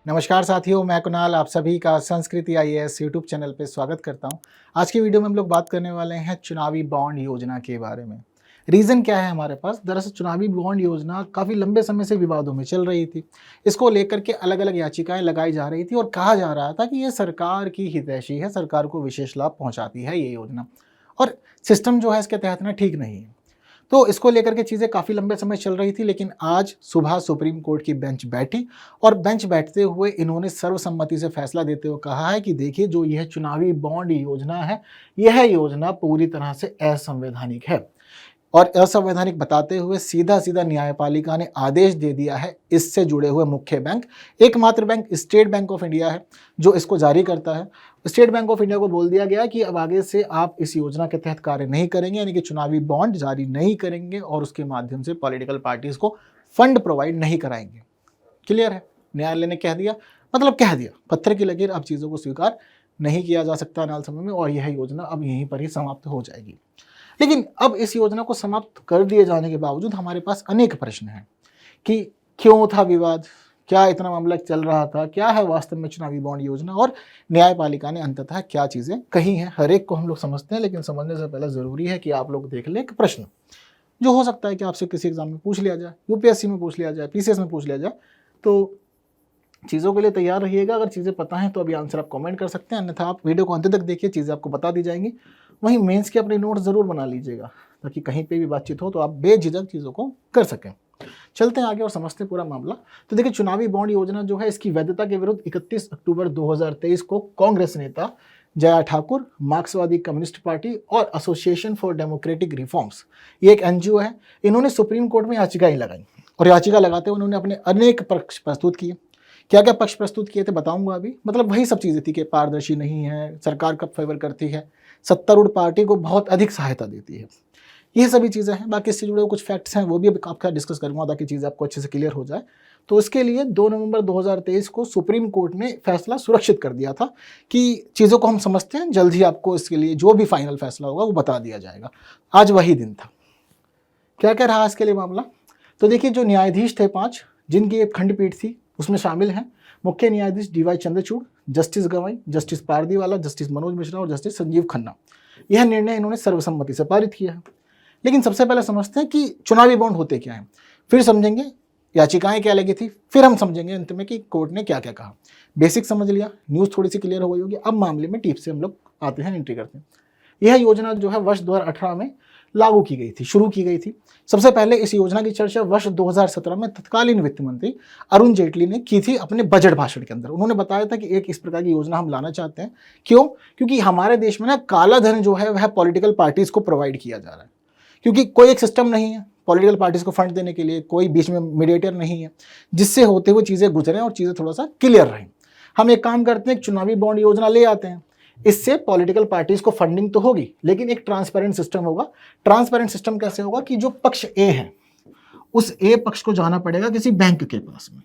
नमस्कार साथियों, मैं कुणाल आप सभी का संस्कृति आईएएस यूट्यूब चैनल पे स्वागत करता हूं। आज की वीडियो में हम लोग बात करने वाले हैं चुनावी बॉन्ड योजना के बारे में। रीज़न क्या है हमारे पास? दरअसल चुनावी बॉन्ड योजना काफ़ी लंबे समय से विवादों में चल रही थी। इसको लेकर के अलग अलग याचिकाएं लगाई जा रही थी और कहा जा रहा था कि ये सरकार की हितैषी है, सरकार को विशेष लाभ पहुँचाती है ये योजना, और सिस्टम जो है इसके तहत ना ठीक नहीं है। तो इसको लेकर के चीज़ें काफ़ी लंबे समय चल रही थी, लेकिन आज सुबह सुप्रीम कोर्ट की बेंच बैठी और बेंच बैठते हुए इन्होंने सर्वसम्मति से फैसला देते हुए कहा है कि देखिए, जो यह चुनावी बॉन्ड योजना है, यह योजना पूरी तरह से असंवैधानिक है। और असंवैधानिक बताते हुए सीधा सीधा न्यायपालिका ने आदेश दे दिया है इससे जुड़े हुए मुख्य बैंक, एकमात्र bank state bank of India है जो इसको जारी करता है। स्टेट बैंक ऑफ इंडिया को बोल दिया गया कि अब आगे से आप इस योजना के तहत कार्य नहीं करेंगे, यानी कि चुनावी बॉन्ड जारी नहीं करेंगे और उसके माध्यम से पॉलिटिकल पार्टीज को फंड प्रोवाइड नहीं कराएंगे। क्लियर है? न्यायालय ने कह दिया, मतलब कह दिया, पत्थर की लकीर, अब चीज़ों को स्वीकार नहीं किया जा सकता आने वाले समय में, और यह योजना अब यहीं पर ही समाप्त हो जाएगी। लेकिन अब इस योजना को समाप्त कर दिए जाने के बावजूद हमारे पास अनेक प्रश्न हैं कि क्यों था विवाद, क्या इतना मामला चल रहा था, क्या है वास्तव में चुनावी बॉन्ड योजना, और न्यायपालिका ने अंततः क्या चीज़ें कही हैं। हर एक को हम लोग समझते हैं, लेकिन समझने से पहले ज़रूरी है कि आप लोग देख लें एक प्रश्न जो हो सकता है कि आपसे किसी एग्जाम में पूछ लिया जाए, यूपीएससी में पूछ लिया जाए, पीसीएस में पूछ लिया जाए। तो चीज़ों के लिए तैयार रहिएगा। अगर चीज़ें पता हैं तो अभी आंसर आप कमेंट कर सकते हैं, अन्यथा आप वीडियो को अंत तक देखिए, चीज़ें आपको बता दी जाएंगी। वहीं मेंस के अपने नोट्स ज़रूर बना लीजिएगा ताकि कहीं पे भी बातचीत हो तो आप बेझिझक चीज़ों को कर सकें। चलते हैं आगे और समझते हैं पूरा मामला। तो देखिए, चुनावी बॉन्ड योजना जो है, इसकी वैधता के विरुद्ध 31 अक्टूबर 2023 को कांग्रेस नेता जया ठाकुर, मार्क्सवादी कम्युनिस्ट पार्टी और एसोसिएशन फॉर डेमोक्रेटिक रिफॉर्म्स, ये एक एनजीओ है, इन्होंने सुप्रीम कोर्ट में याचिकाएं लगाई और याचिका लगाते हुए उन्होंने अपने अनेक पक्ष प्रस्तुत किए। क्या क्या पक्ष प्रस्तुत किए थे बताऊंगा अभी। मतलब वही सब चीज़ें थी कि पारदर्शी नहीं है, सरकार कब फेवर करती है, सत्तारूढ़ पार्टी को बहुत अधिक सहायता देती है, ये सभी चीज़ें हैं। बाकी इससे जुड़े कुछ फैक्ट्स हैं, वो भी आपका डिस्कस करूंगा ताकि चीज़ें आपको अच्छे से क्लियर हो जाए। तो इसके लिए 2 नवंबर 2023 को सुप्रीम कोर्ट ने फैसला सुरक्षित कर दिया था कि चीज़ों को हम समझते हैं, जल्द ही आपको इसके लिए जो भी फाइनल फैसला होगा वो बता दिया जाएगा। आज वही दिन था। क्या क्या रहा इसके लिए मामला? तो देखिए, जो न्यायाधीश थे 5, जिनकी एक खंडपीठ थी, उसमें शामिल हैं मुख्य न्यायाधीश डीवाई चंद्रचूड़, जस्टिस गवाई, जस्टिस पारदीवाला, जस्टिस मनोज मिश्रा और जस्टिस संजीव खन्ना। यह निर्णय इन्होंने सर्वसम्मति से पारित किया है। लेकिन सबसे पहले समझते हैं कि चुनावी बॉन्ड होते क्या हैं, फिर समझेंगे याचिकाएं क्या लगी थी, फिर हम समझेंगे अंत में कि कोर्ट ने क्या क्या कहा। बेसिक समझ लिया, न्यूज़ थोड़ी सी क्लियर हो गई होगी। अब मामले में टीप से हम लोग आते हैं, एंट्री करते हैं। यह योजना जो है वर्ष 2018 में लागू की गई थी, शुरू की गई थी। सबसे पहले इस योजना की चर्चा वर्ष 2017 में तत्कालीन वित्त मंत्री अरुण जेटली ने की थी अपने बजट भाषण के अंदर। उन्होंने बताया था कि एक इस प्रकार की योजना हम लाना चाहते हैं। क्यों? क्योंकि हमारे देश में ना काला धन जो है वह पॉलिटिकल पार्टीज को प्रोवाइड किया जा रहा है, क्योंकि कोई एक सिस्टम नहीं है पॉलिटिकल पार्टीज को फंड देने के लिए, कोई बीच में मीडिएटर नहीं है जिससे होते हुए चीज़ें गुजरें और चीज़ें थोड़ा सा क्लियर रहें। हम एक काम करते हैं, एक चुनावी बॉन्ड योजना ले आते हैं, इससे पॉलिटिकल पार्टीज को फंडिंग तो होगी, लेकिन एक ट्रांसपेरेंट सिस्टम होगा। ट्रांसपेरेंट सिस्टम कैसे होगा कि जो पक्ष ए है उस ए पक्ष को जाना पड़ेगा किसी बैंक के पास में,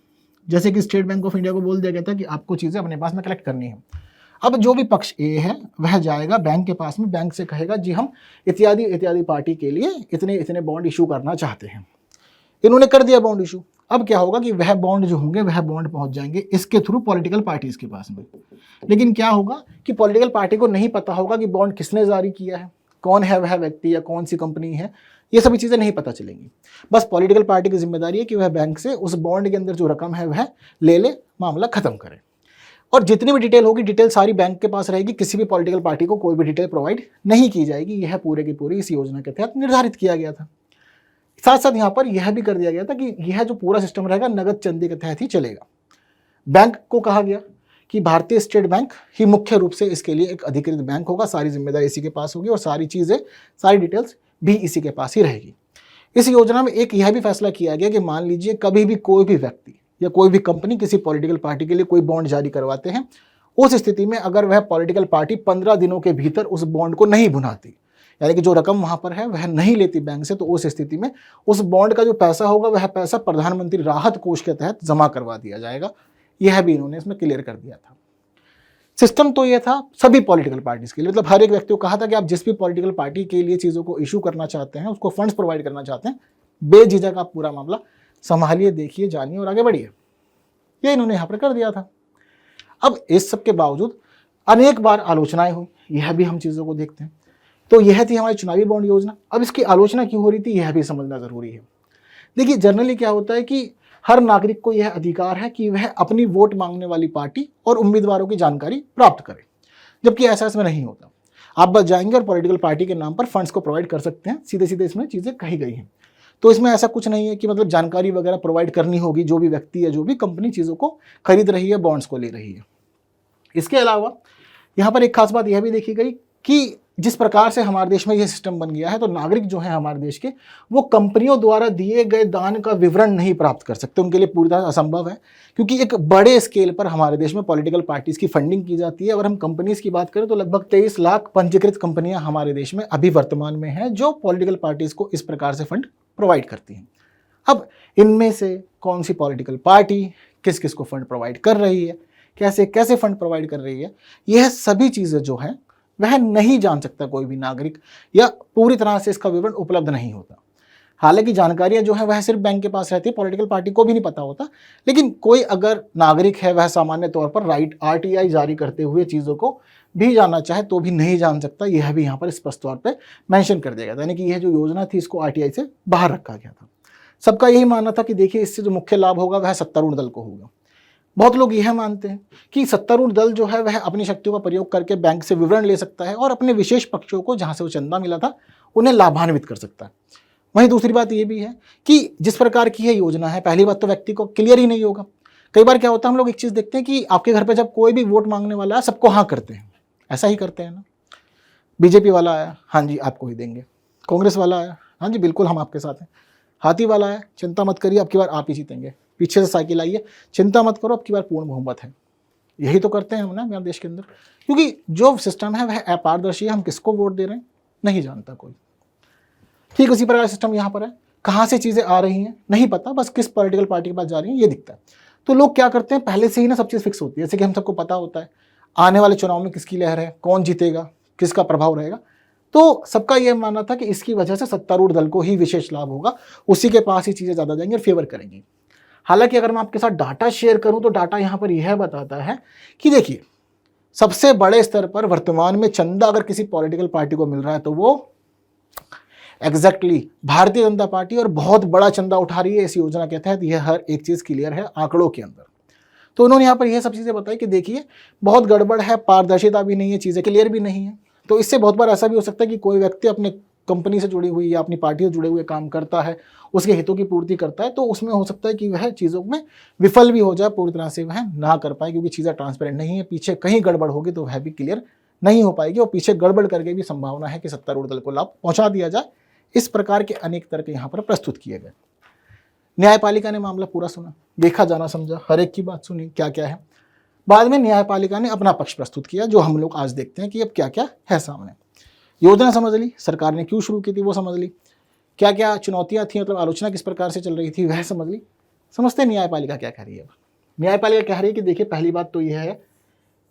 जैसे कि स्टेट बैंक ऑफ इंडिया को बोल दिया गया था कि आपको चीज़ें अपने पास में कलेक्ट करनी है। अब जो भी पक्ष ए है वह जाएगा बैंक के पास में, बैंक से कहेगा जी हम इत्यादि इत्यादि पार्टी के लिए इतने इतने बॉन्ड इशू करना चाहते हैं। इन्होंने कर दिया बॉन्ड इशू। अब क्या होगा कि वह बॉन्ड जो होंगे वह बॉन्ड पहुंच जाएंगे इसके थ्रू पॉलिटिकल पार्टीज के पास में। लेकिन क्या होगा कि पॉलिटिकल पार्टी को नहीं पता होगा कि बॉन्ड किसने जारी किया है, कौन है वह व्यक्ति या कौन सी कंपनी है, ये सभी चीज़ें नहीं पता चलेंगी। बस पॉलिटिकल पार्टी की जिम्मेदारी है कि वह बैंक से उस बॉन्ड के अंदर जो रकम है वह ले, मामला खत्म करे। और जितनी भी डिटेल होगी, डिटेल सारी बैंक के पास रहेगी, किसी भी पॉलिटिकल पार्टी को कोई भी डिटेल प्रोवाइड नहीं की जाएगी। यह पूरे की पूरी इस योजना के तहत निर्धारित किया गया था। साथ साथ यहाँ पर यह भी कर दिया गया था कि यह जो पूरा सिस्टम रहेगा नगद चंदे के तहत ही चलेगा। बैंक को कहा गया कि भारतीय स्टेट बैंक ही मुख्य रूप से इसके लिए एक अधिकृत बैंक होगा, सारी जिम्मेदारी इसी के पास होगी और सारी चीज़ें, सारी डिटेल्स भी इसी के पास ही रहेगी। इस योजना में एक यह भी फैसला किया गया कि मान लीजिए कभी भी कोई भी व्यक्ति या कोई भी कंपनी किसी पॉलिटिकल पार्टी के लिए कोई बॉन्ड जारी करवाते हैं, उस स्थिति में अगर वह पॉलिटिकल पार्टी 15 दिनों के भीतर उस बॉन्ड को नहीं भुनाती, यानी कि जो रकम वहां पर है वह नहीं लेती बैंक से, तो उस स्थिति में उस बॉन्ड का जो पैसा होगा वह पैसा प्रधानमंत्री राहत कोष के तहत जमा करवा दिया जाएगा। यह भी इन्होंने इसमें क्लियर कर दिया था। सिस्टम तो यह था सभी पॉलिटिकल पार्टीज के लिए, मतलब हर एक व्यक्ति को कहा था कि आप जिस भी पॉलिटिकल पार्टी के लिए चीज़ों को इशू करना चाहते हैं, उसको फंड्स प्रोवाइड करना चाहते हैं, बेझिझक आप पूरा मामला संभालिए, देखिए, जानिए और आगे बढ़िए। ये इन्होंने यहाँ पर कर दिया था। अब इस सब के बावजूद अनेक बार आलोचनाएं हुई, यह भी हम चीज़ों को देखते हैं। तो यह थी हमारी चुनावी बॉन्ड योजना। अब इसकी आलोचना क्यों हो रही थी, यह भी समझना ज़रूरी है। देखिए, जनरली क्या होता है कि हर नागरिक को यह अधिकार है कि वह अपनी वोट मांगने वाली पार्टी और उम्मीदवारों की जानकारी प्राप्त करे, जबकि ऐसा इसमें नहीं होता। आप बस जाएंगे और पॉलिटिकल पार्टी के नाम पर फंड्स को प्रोवाइड कर सकते हैं, सीधे सीधे इसमें चीज़ें कही गई हैं। तो इसमें ऐसा कुछ नहीं है कि मतलब जानकारी वगैरह प्रोवाइड करनी होगी, जो भी व्यक्ति या जो भी कंपनी चीज़ों को खरीद रही है, बॉन्ड्स को ले रही है। इसके अलावा यहाँ पर एक खास बात यह भी देखी गई कि जिस प्रकार से हमारे देश में यह सिस्टम बन गया है, तो नागरिक जो है हमारे देश के, वो कंपनियों द्वारा दिए गए दान का विवरण नहीं प्राप्त कर सकते। उनके लिए पूरी तरह असंभव है, क्योंकि एक बड़े स्केल पर हमारे देश में पॉलिटिकल पार्टीज की फंडिंग की जाती है। अगर हम कंपनीज की बात करें तो लगभग 23 लाख पंजीकृत कंपनियां हमारे देश में अभी वर्तमान में हैं, जो पॉलिटिकल पार्टीज को इस प्रकार से फंड प्रोवाइड करती हैं। अब इनमें से कौन सी पॉलिटिकल पार्टी किस किस को फंड प्रोवाइड कर रही है, कैसे कैसे फंड प्रोवाइड कर रही है, यह सभी चीज़ें जो हैं वह नहीं जान सकता कोई भी नागरिक, या पूरी तरह से इसका विवरण उपलब्ध नहीं होता। हालांकि जानकारियां जो है वह सिर्फ बैंक के पास रहती है, पॉलिटिकल पार्टी को भी नहीं पता होता। लेकिन कोई अगर नागरिक है वह सामान्य तौर पर राइट आरटीआई जारी करते हुए चीज़ों को भी जानना चाहे तो भी नहीं जान सकता। यह भी यहाँ पर स्पष्ट तौर पर मेंशन कर दिया गया था, यानी कि यह जो योजना थी इसको आरटीआई से बाहर रखा गया था। सबका यही मानना था कि देखिए, इससे जो मुख्य लाभ होगा वह सत्तारूढ़ दल को होगा। बहुत लोग यह मानते हैं कि सत्तारूढ़ दल जो है वह अपनी शक्तियों का प्रयोग करके बैंक से विवरण ले सकता है और अपने विशेष पक्षों को, जहां से वो चंदा मिला था, उन्हें लाभान्वित कर सकता है। वहीं दूसरी बात यह भी है कि जिस प्रकार की यह योजना है, पहली बात तो व्यक्ति को क्लियर ही नहीं होगा। कई बार क्या होता है, हम लोग एक चीज़ देखते हैं कि आपके घर पर जब कोई भी वोट मांगने वाला है, सबको हाँ करते हैं, ऐसा ही करते हैं ना। बीजेपी वाला आया, हाँ जी आपको ही देंगे। कांग्रेस वाला आया, हाँ जी बिल्कुल हम आपके साथ हैं। हाथी वाला आया, चिंता मत करिए आपकी बार आप ही जीतेंगे। पीछे से साइकिल आई है, चिंता मत करो आपकी बार पूर्ण बहुमत है। यही तो करते हैं हम ना हमारे देश के अंदर, क्योंकि जो सिस्टम है वह अपारदर्शी है। हम किसको वोट दे रहे हैं नहीं जानता कोई। ठीक उसी प्रकार सिस्टम यहाँ पर है, कहाँ से चीज़ें आ रही हैं नहीं पता, बस किस पॉलिटिकल पार्टी के पास जा रही हैं ये दिखता है। तो लोग क्या करते हैं, पहले से ही ना सब चीज़ फिक्स होती है। जैसे कि हम सबको पता होता है आने वाले चुनाव में किसकी लहर है, कौन जीतेगा, किसका प्रभाव रहेगा। तो सबका यह मानना था कि इसकी वजह से सत्तारूढ़ दल को ही विशेष लाभ होगा, उसी के पास ही चीज़ें ज़्यादा जाएंगी और फेवर करेंगी। हालांकि अगर मैं आपके साथ डाटा शेयर करूं तो डाटा यहां पर यह बताता है कि देखिए, सबसे बड़े स्तर पर वर्तमान में चंदा अगर किसी पॉलिटिकल पार्टी को मिल रहा है तो वो एग्जैक्टली भारतीय जनता पार्टी, और बहुत बड़ा चंदा उठा रही है इस योजना के तहत। यह हर एक चीज़ क्लियर है आंकड़ों के अंदर। तो उन्होंने यहाँ पर यह सब चीज़ें बताई कि देखिए बहुत गड़बड़ है, पारदर्शिता भी नहीं है, चीज़ें क्लियर भी नहीं है। तो इससे बहुत बार ऐसा भी हो सकता है कि कोई व्यक्ति अपने कंपनी से जुड़ी हुई या अपनी पार्टी से जुड़े हुए काम करता है, उसके हितों की पूर्ति करता है, तो उसमें हो सकता है कि वह चीज़ों में विफल भी हो जाए, पूरी तरह से वह ना कर पाए, क्योंकि चीज़ें ट्रांसपेरेंट नहीं है। पीछे कहीं गड़बड़ होगी तो वह भी क्लियर नहीं हो पाएगी, और पीछे गड़बड़ करके भी संभावना है कि सत्तारूढ़ दल को लाभ पहुंचा दिया जाए। इस प्रकार के अनेक तर्क यहाँ पर प्रस्तुत किए गए। न्यायपालिका ने मामला पूरा सुना, देखा, जाना, समझा, हर एक की बात सुनी क्या क्या है। बाद में न्यायपालिका ने अपना पक्ष प्रस्तुत किया, जो हम लोग आज देखते हैं कि अब क्या क्या है सामने। योजना समझ ली, सरकार ने क्यों शुरू की थी वो समझ ली, क्या क्या चुनौतियां थी, मतलब आलोचना किस प्रकार से चल रही थी वह समझ ली। समझते हैं न्यायपालिका क्या कह रही है। न्यायपालिका कह रही है कि देखिए, पहली बात तो यह है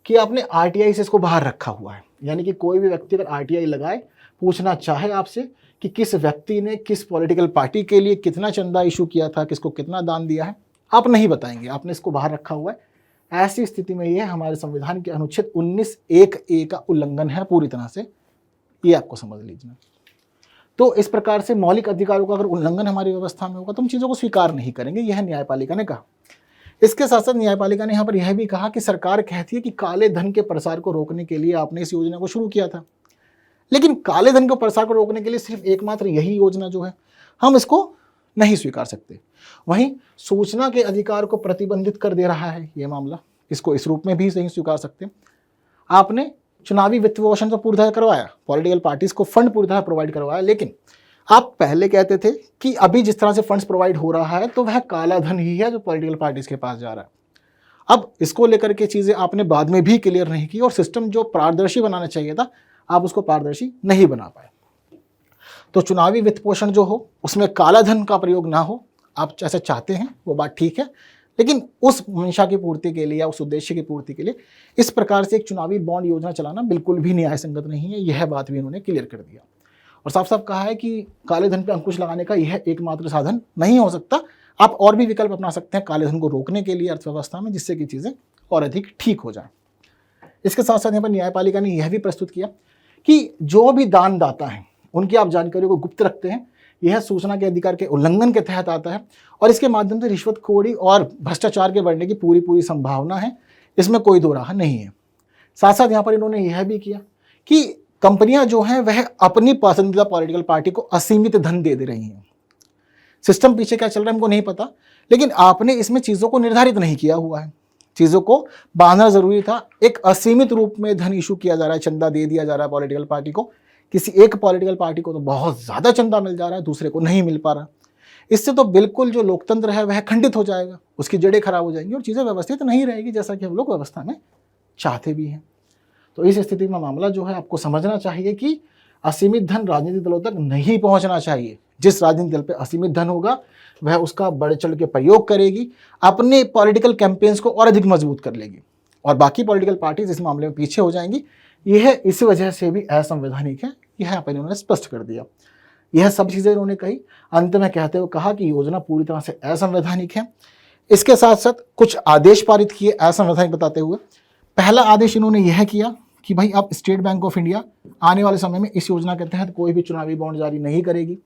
कि आपने आरटीआई से इसको बाहर रखा हुआ है, यानी कि कोई भी व्यक्ति अगर आरटीआई लगाए, पूछना चाहे आपसे कि किस व्यक्ति ने किस पॉलिटिकल पार्टी के लिए कितना चंदा इशू किया था, किसको कितना दान दिया है, आप नहीं बताएंगे, आपने इसको बाहर रखा हुआ है। ऐसी स्थिति में यह हमारे संविधान के अनुच्छेद 19(1)(a) का उल्लंघन है पूरी तरह से, ये आपको समझ लीजिए। तो इस प्रकार से मौलिक अधिकारों का अगर उल्लंघन हमारी व्यवस्था में होगा तो हम चीज़ों को स्वीकार नहीं करेंगे, यह न्यायपालिका ने कहा। इसके साथ साथ न्यायपालिका ने यहाँ पर यह भी कहा कि सरकार कहती है कि काले धन के प्रसार को रोकने के लिए आपने इस योजना को शुरू किया था, लेकिन काले धन के प्रसार को रोकने के लिए सिर्फ एकमात्र यही योजना जो है, हम इसको नहीं स्वीकार सकते। वहीं सूचना के अधिकार को प्रतिबंधित कर दे रहा है ये मामला, इसको इस रूप में भी नहीं स्वीकार सकते। आपने चुनावी वित्त पोषण तो पूरी तरह करवाया, पॉलिटिकल पार्टीज को फंड पूरी तरह प्रोवाइड करवाया, लेकिन आप पहले कहते थे कि अभी जिस तरह से फंड्स प्रोवाइड हो रहा है तो वह काला धन ही है जो पॉलिटिकल पार्टीज के पास जा रहा है। अब इसको लेकर के चीज़ें आपने बाद में भी क्लियर नहीं की, और सिस्टम जो पारदर्शी बनाना चाहिए था आप उसको पारदर्शी नहीं बना पाए। तो चुनावी वित्त पोषण जो हो उसमें काला धन का प्रयोग ना हो, आप जैसे चाहते हैं वो बात ठीक है, लेकिन उस मंशा की पूर्ति के लिए या उस उद्देश्य की पूर्ति के लिए इस प्रकार से एक चुनावी बॉन्ड योजना चलाना बिल्कुल भी न्याय संगत नहीं है। यह बात भी उन्होंने क्लियर कर दिया और साफ साफ कहा है कि काले धन पर अंकुश लगाने का यह एकमात्र साधन नहीं हो सकता। आप और भी विकल्प अपना सकते हैं काले धन को रोकने के लिए अर्थव्यवस्था में, जिससे कि चीज़ें और अधिक ठीक हो जाए। इसके साथ साथ यहाँ पर न्यायपालिका ने यह भी प्रस्तुत किया कि जो भी दानदाता हैं उनकी आप जानकारी को गुप्त रखते हैं, यह सूचना के अधिकार के उल्लंघन के तहत आता है और इसके माध्यम से रिश्वतखोरी और भ्रष्टाचार के बढ़ने की पूरी संभावना है, इसमें कोई दो राह नहीं है। साथ साथ यहाँ पर इन्होंने यह भी किया कि कंपनियां जो हैं वह अपनी पसंदीदा पॉलिटिकल पार्टी को असीमित धन दे रही हैं। सिस्टम पीछे क्या चल रहा है हमको नहीं पता, लेकिन आपने इसमें चीज़ों को निर्धारित नहीं किया हुआ है, चीज़ों को बांधना जरूरी था। एक असीमित रूप में धन इशू किया जा रहा है, चंदा दे दिया जा रहा है पॉलिटिकल पार्टी को। किसी एक पॉलिटिकल पार्टी को तो बहुत ज़्यादा चंदा मिल जा रहा है, दूसरे को नहीं मिल पा रहा। इससे तो बिल्कुल जो लोकतंत्र है वह खंडित हो जाएगा, उसकी जड़ें खराब हो जाएंगी और चीज़ें व्यवस्थित नहीं रहेगी, जैसा कि हम लोग व्यवस्था में चाहते भी हैं। तो इस स्थिति में मामला जो है आपको समझना चाहिए कि असीमित धन राजनीतिक दलों तक नहीं पहुंचना चाहिए। जिस राजनीतिक दल पे असीमित धन होगा वह उसका बढ़ चढ़ के प्रयोग करेगी, अपने पॉलिटिकल कैंपेन्स को और अधिक मजबूत कर लेगी और बाकी पॉलिटिकल पार्टीज इस मामले में पीछे हो जाएंगी। यह इस वजह से भी असंवैधानिक है, यह यहाँ पर इन्होंने स्पष्ट कर दिया। यह सब चीज़ें इन्होंने कही, अंत में कहते हुए कहा कि योजना पूरी तरह से असंवैधानिक है। इसके साथ साथ कुछ आदेश पारित किए असंवैधानिक बताते हुए। पहला आदेश इन्होंने यह किया कि भाई अब स्टेट बैंक ऑफ इंडिया आने वाले समय में इस योजना के तहत कोई भी चुनावी बॉन्ड जारी नहीं करेगी।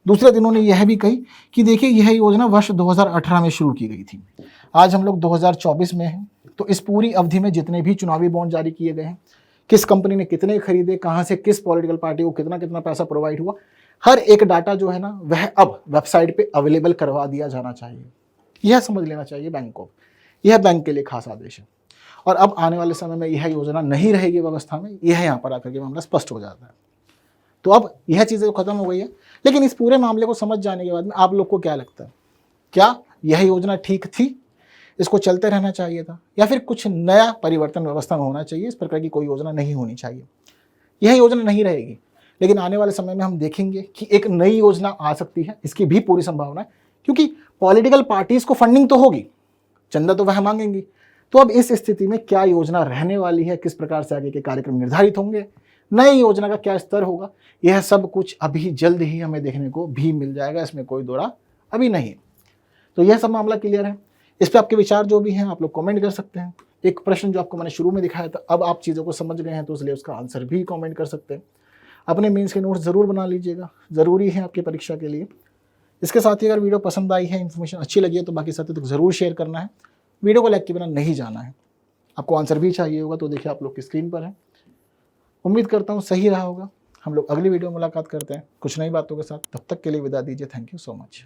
दूसरे दिन उन्होंने यह भी कही कि देखिए यह योजना वर्ष 2018 में शुरू की गई थी, आज हम लोग 2024 में हैं, तो इस पूरी अवधि में जितने भी चुनावी बॉन्ड जारी किए गए हैं, किस कंपनी ने कितने खरीदे, कहाँ से किस पॉलिटिकल पार्टी को कितना कितना पैसा प्रोवाइड हुआ, हर एक डाटा जो है ना वह अब वेबसाइट पे अवेलेबल करवा दिया जाना चाहिए। यह समझ लेना चाहिए बैंक को, यह बैंक के लिए खास आदेश है। और अब आने वाले समय में यह योजना नहीं रहेगी व्यवस्था में, यह यहाँ पर आकर के मामला स्पष्ट हो जाता है। तो अब यह चीज़ें तो खत्म हो गई है, लेकिन इस पूरे मामले को समझ जाने के बाद में आप लोग को क्या लगता है, क्या यह योजना ठीक थी, इसको चलते रहना चाहिए था, या फिर कुछ नया परिवर्तन व्यवस्था में होना चाहिए, इस प्रकार की कोई योजना नहीं होनी चाहिए? यह योजना नहीं रहेगी, लेकिन आने वाले समय में हम देखेंगे कि एक नई योजना आ सकती है, इसकी भी पूरी संभावना है, क्योंकि पॉलिटिकल पार्टीज को फंडिंग तो होगी, चंदा तो वह मांगेंगी। तो अब इस स्थिति में क्या योजना रहने वाली है, किस प्रकार से आगे के कार्यक्रम निर्धारित होंगे, नई योजना का क्या स्तर होगा, यह सब कुछ अभी जल्द ही हमें देखने को भी मिल जाएगा, इसमें कोई दो राह अभी नहीं। तो यह सब मामला क्लियर है। इस पर आपके विचार जो भी हैं आप लोग कमेंट कर सकते हैं। एक प्रश्न जो आपको मैंने शुरू में दिखाया था, अब आप चीज़ों को समझ गए हैं तो इसलिए उसका आंसर भी कमेंट कर सकते हैं। अपने मेंस के नोट्स ज़रूर बना लीजिएगा, ज़रूरी है आपकी परीक्षा के लिए। इसके साथ ही अगर वीडियो पसंद आई है, इन्फॉर्मेशन अच्छी लगी है तो बाकी साथियों तक ज़रूर शेयर करना है, वीडियो को लाइक के बिना नहीं जाना है। आपको आंसर भी चाहिए होगा तो देखिए आप लोग की स्क्रीन पर है। उम्मीद करता हूँ सही रहा होगा। हम लोग अगली वीडियो में मुलाकात करते हैं कुछ नई बातों के साथ, तब तक के लिए विदा दीजिए। Thank you so much.